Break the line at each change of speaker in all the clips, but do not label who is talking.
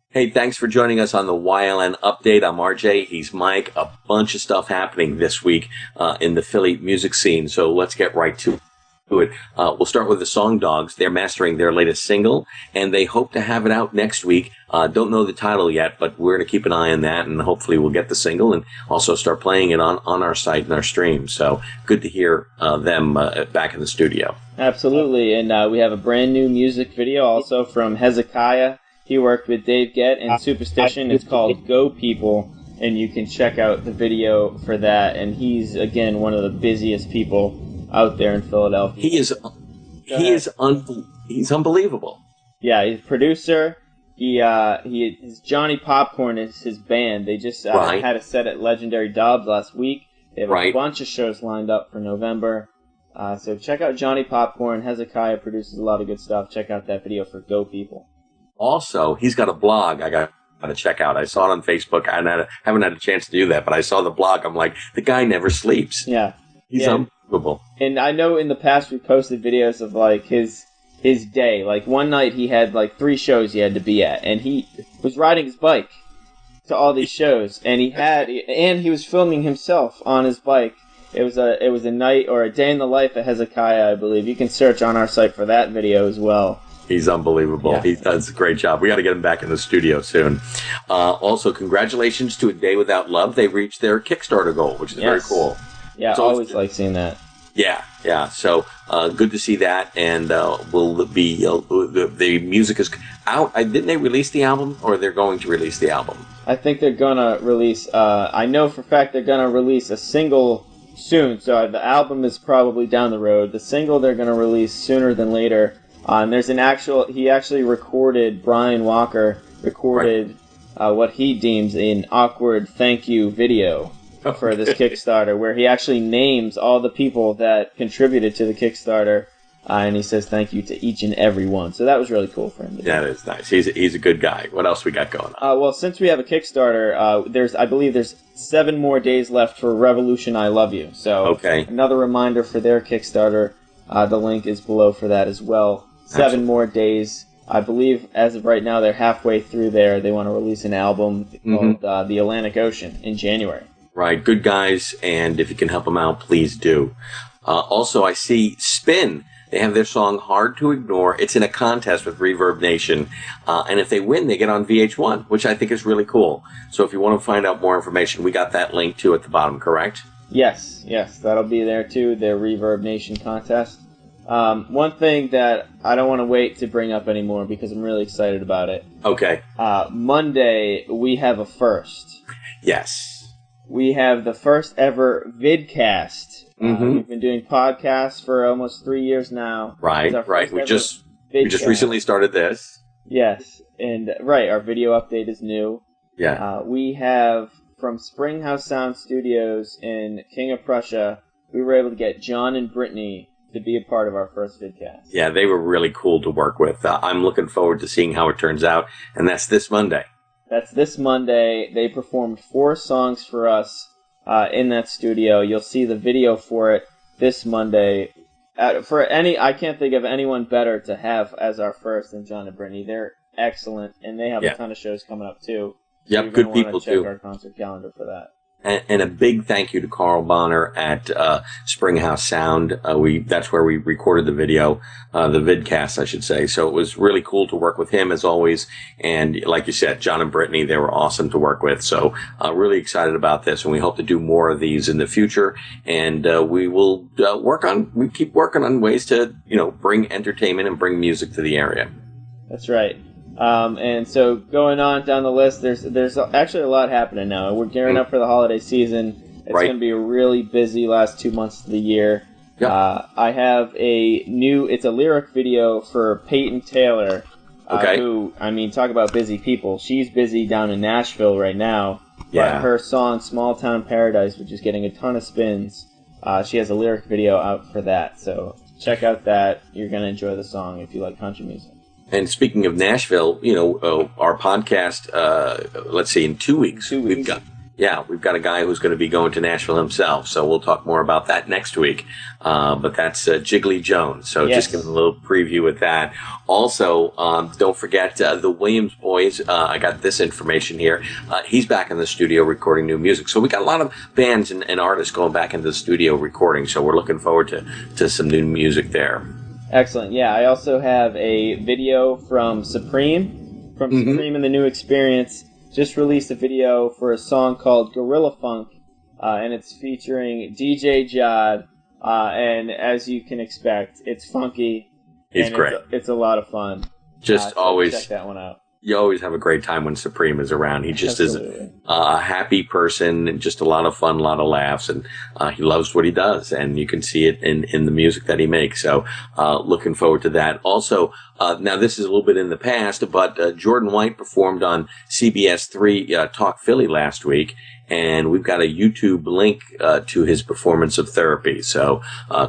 Hey, thanks for joining us on the YLN Update. I'm RJ. He's Mike. A bunch of stuff happening this week in the Philly music scene. So let's get right to it. We'll start with the Song Dogs. They're mastering their latest single, and they hope to have it out next week. Don't know the title yet, but we're going to keep an eye on that, and hopefully we'll get the single and also start playing it on our site and our stream. So good to hear them back in the studio.
Absolutely, and we have a brand new music video also from Hezekiah. He worked with Dave Gett and Superstition. It's called Go People, and you can check out the video for that. And he's, again, one of the busiest people out there in Philadelphia.
He's unbelievable.
Yeah, he's a producer. His Johnny Popcorn is his band. They just had a set at Legendary Dobbs last week. They have a bunch of shows lined up for November. So check out Johnny Popcorn. Hezekiah produces a lot of good stuff. Check out that video for Go People.
Also, he's got a blog I got to check out. I saw it on Facebook. I haven't had a chance to do that, but I saw the blog. I'm like, the guy never sleeps.
Yeah.
He's unbelievable.
And I know in the past we posted videos of like his day. Like one night he had like 3 shows he had to be at, and he was riding his bike to all these shows, and he was filming himself on his bike. It was a night or a day in the life of Hezekiah, I believe. You can search on our site for that video as well.
He's unbelievable. Yeah. He does a great job. We got to get him back in the studio soon. Also, congratulations to A Day Without Love. They reached their Kickstarter goal, which is very cool.
Yeah, I always like seeing that.
Yeah. So good to see that. And the music is out. Didn't they release the album, or they're going to release the album?
I think they're going to release, I know for a fact they're going to release a single soon. So the album is probably down the road. The single they're going to release sooner than later. And there's Brian Walker recorded what he deems an awkward thank you video for this Kickstarter, where he actually names all the people that contributed to the Kickstarter, and he says thank you to each and every one. So that was really cool for him to do.
That is nice. He's a good guy. What else we got going on?
Well, since we have a Kickstarter, I believe there's 7 more days left for Revolution I Love You. So another reminder for their Kickstarter. The link is below for that as well. 7 more days. I believe as of right now they're halfway through there. They want to release an album called The Atlantic Ocean in January.
Right. Good guys, and if you can help them out, please do. Also, I see Spin. They have their song Hard to Ignore. It's in a contest with Reverb Nation. And if they win, they get on VH1, which I think is really cool. So if you want to find out more information, we got that link too at the bottom, correct?
Yes. That'll be there too, their Reverb Nation contest. One thing that I don't want to wait to bring up anymore because I'm really excited about it.
Okay.
Monday, we have a first.
Yes.
We have the first ever vidcast. We've been doing podcasts for almost 3 years now.
Right. We just recently started this.
Yes. And, our video update is new.
Yeah.
We have, from Springhouse Sound Studios in King of Prussia, we were able to get John and Brittany to be a part of our first vidcast. Yeah,
they were really cool to work with. I'm looking forward to seeing how it turns out, and that's this Monday.
That's this Monday. They performed 4 songs for us in that studio. You'll see the video for it this Monday. I can't think of anyone better to have as our first than John and Brittany. They're excellent, and they have a ton of shows coming up too.
So good people too.
Check our concert calendar for that.
And a big thank you to Carl Bonner at Springhouse Sound. That's where we recorded the video, the vidcast, I should say. So it was really cool to work with him as always. And like you said, John and Brittany, they were awesome to work with. So really excited about this, and we hope to do more of these in the future. And we will keep working on ways to bring entertainment and bring music to the area.
That's right. And so going on down the list, there's actually a lot happening now. We're gearing up for the holiday season. It's going to be a really busy last 2 months of the year.
Yep.
I have it's a lyric video for Peyton Taylor, who, talk about busy people. She's busy down in Nashville right now.
Yeah.
But her song Small Town Paradise, which is getting a ton of spins, she has a lyric video out for that. So check out that. You're going to enjoy the song if you like country music.
And speaking of Nashville, our podcast, let's see, in 2 weeks, we've got Yeah, we've got a guy who's going to be going to Nashville himself, so we'll talk more about that next week. But that's Jiggly Jones, so
Yes.
just giving a little preview with that. Also, don't forget the Williams Boys. I got this information here. He's back in the studio recording new music. So we got a lot of bands and artists going back into the studio recording, so we're looking forward to some new music there.
Excellent. Yeah, I also have a video from Supreme, Supreme and the New Experience. Just released a video for a song called Gorilla Funk, and it's featuring DJ Jod, and as you can expect, it's funky.
He's great.
It's a lot of fun.
Just
so
always
check that one out.
You always have a great time when Supreme is around. He just
Absolutely.
is a happy person and just a lot of fun, a lot of laughs, and he loves what he does, and you can see it in the music that he makes. So looking forward to that. Also, now this is a little bit in the past, but Jordan White performed on CBS 3 Talk Philly last week, and we've got a YouTube link to his performance of Therapy. So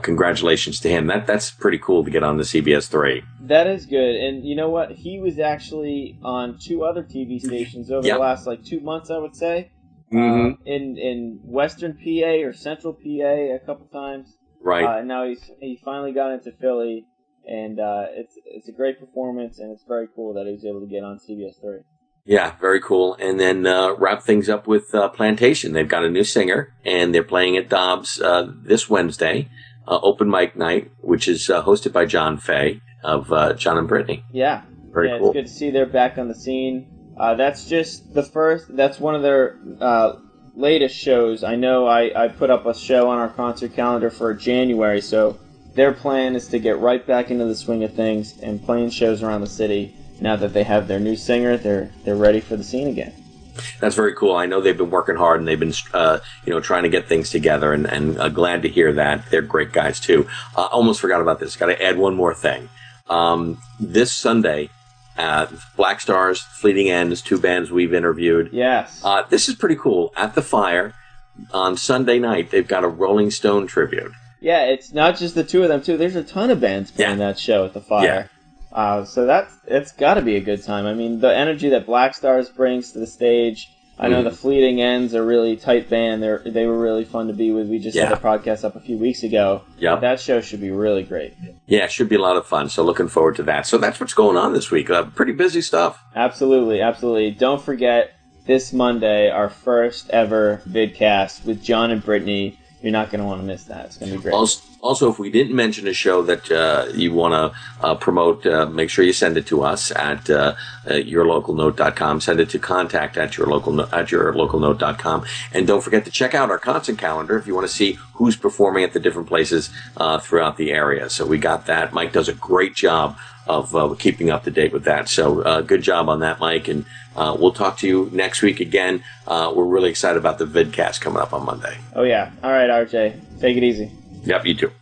congratulations to him. That's pretty cool to get on the CBS 3.
That is good. And you know what? He was actually on 2 other TV stations over the last 2 months, I would say. In Western PA or Central PA a couple times.
Right.
And now he finally got into Philly, and it's a great performance, and it's very cool that he was able to get on CBS 3.
Yeah, very cool. And then wrap things up with Plantation. They've got a new singer, and they're playing at Dobbs this Wednesday, open mic night, which is hosted by John Fay of John and Brittany.
Yeah.
Very cool.
It's good to see they're back on the scene. That's just that's one of their latest shows. I know I put up a show on our concert calendar for January, so their plan is to get right back into the swing of things and playing shows around the city. Now that they have their new singer, they're ready for the scene again.
That's very cool. I know they've been working hard and they've been trying to get things together, and glad to hear that. They're great guys too. Almost forgot about this. Got to add one more thing. This Sunday, Black Stars, Fleeting Ends, 2 bands we've interviewed.
Yes.
This is pretty cool. At the Fire on Sunday night, they've got a Rolling Stone tribute.
Yeah, it's not just the 2 of them too. There's a ton of bands playing that show at the Fire.
Yeah.
So it's got to be a good time. I mean, the energy that Black Stars brings to the stage. I know the Fleeting Ends are a really tight band. They were really fun to be with. We just had a podcast up a few weeks ago.
Yep.
That show should be really great.
Yeah, it should be a lot of fun. So looking forward to that. So that's what's going on this week. Pretty busy stuff.
Absolutely, absolutely. Don't forget this Monday, our first ever vidcast with John and Brittany. You're not going to want to miss that. It's going to be great.
Also, if we didn't mention a show that you want to promote, make sure you send it to us at yourlocalnote.com. Send it to contact at yourlocalnote.com. And don't forget to check out our concert calendar if you want to see who's performing at the different places throughout the area. So we got that. Mike does a great job of keeping up to date with that. So good job on that, Mike. And we'll talk to you next week again. We're really excited about the vidcast coming up on Monday.
Oh, yeah. All right, RJ. Take it easy.
Yep, you too.